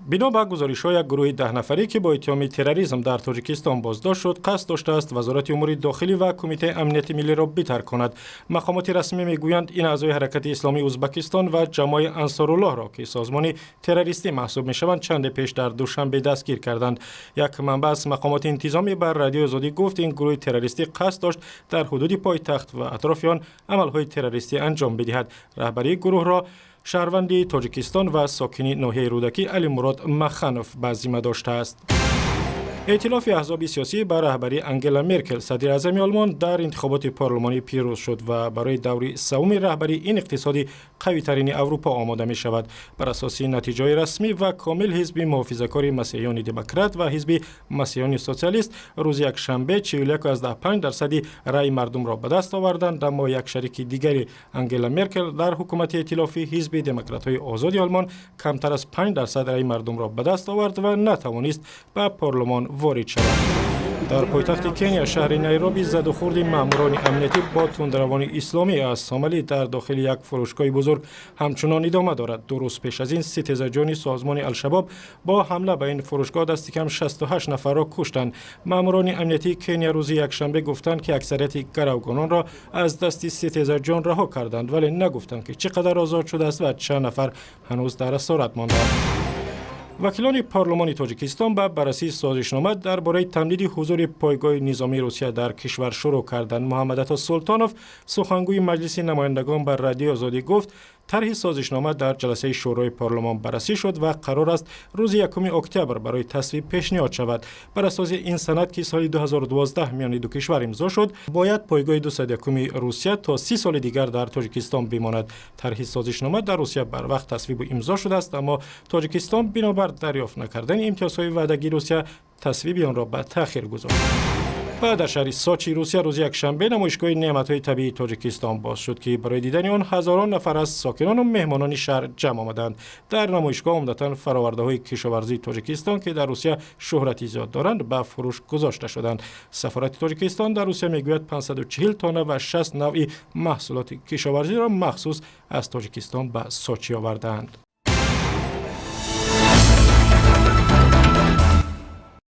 бино ба гузоришҳои як гурӯҳи 10 нафарӣ ки бо иттиҳоми терроризм дар Тоҷикистон боздошт шуд, қасд доштааст вазорати умури дохилӣ ва кумитаи амнияти миллиро битарконад. Мақомоти расмӣ мегӯянд, ин аъзои ҳаракати исломии Узбекистон ва ҷамоаи Ансоруллоҳро ки созмони террористӣ маҳсуб мешаванд, чанде пеш дар душанбе дастгир карданд. Як манбаъ аз мақомоти интизомӣ ба радиои Озодӣ гуфт, ин гурӯҳи террористӣ қасд дошт дар ҳудуди пойтахт ва атрофи он амалҳои террористӣ анҷом бидиҳад. раҳбарии гурӯҳро шаҳрванди Тоҷикистон ва сокини ноҳияи Рӯдакӣ Алимурод Маханов ба зимма доштааст. ائتلاف احزاب سیاسی با رهبری انگلا مرکل صدر اعظم آلمان در انتخابات پارلمانی پیروز شد و برای دور سوم رهبری این اقتصادی قوی ترین اروپا آماده می شود. بر اساس نتیجه رسمی و کامل حزب محافظه‌کار مسیحیان دموکرات و حزب مسیحیان سوسیالیست روز یکشنبه 41.5% رای مردم را به دست آوردند، اما یک شریک دیگری انگلا مرکل در حکومت ائتلافی حزب دموکرات‌های آزاد آلمان کمتر از 5% رای مردم را به دست آورد و نتوانست به پارلمان وارد شود. در پایتخت کنیا شهر نیروبی زد و خورد ماموران امنیتی با تندروان اسلامی از ساملی در داخل یک فروشگاه بزرگ همچنان ادامه دارد. 2 روز پیش از این 13 جانی سازمان الشباب با حمله به این فروشگاه دست کم 68 نفر را کشتند. ماموران امنیتی کنیا روز یکشنبه گفتند که اکثریت گروگانان را از دست 13 جان رها کردند، ولی نگفتند که چقدر آزاد شده است و چند نفر هنوز در اسارت ماندند. وکیلان پارلمانی تاجیکستان به بررسی سازشنامه درباره تمدید حضور پایگاه نظامی روسیه در کشور شروع کردند. محمد عطا سلطانوف سخنگوی مجلس نمایندگان بر رادیو آزادی گفت طرح سازشنامه در جلسه شورای پارلمان بررسی شد و قرار است روز 1 اکتبر برای تصویب پیشنهاد شود. بر اساس این سند که سال 2012 میان دو کشور امضا شد، باید پایگاه 201 روسیه تا 30 سال دیگر در تاجیکستان بماند. طرح سازشنامه در روسیه بر وقت تصویب و امضا شده است، اما تاجیکستان بنابر دریافت نکردن امتیازهای وعدگی روسیه تصویب آن را به تأخیر گذاشت. و در شهر سوچی روسیه روز یکشنبه نمایشگاه نعمت‌های طبیعی تاجیکستان باز شد که برای دیدن آن هزاران نفر از ساکنان و مهمانان شهر جمع آمدند. در نمایشگاه عمدتاً فرآورده‌های کشاورزی تاجیکستان که در روسیه شهرتی زیاد دارند به فروش گذاشته شدند. سفارت تاجیکستان در روسیه میگوید 540 تن و 60 نوع محصولات کشاورزی را مخصوص از تاجیکستان به سوچی آوردند.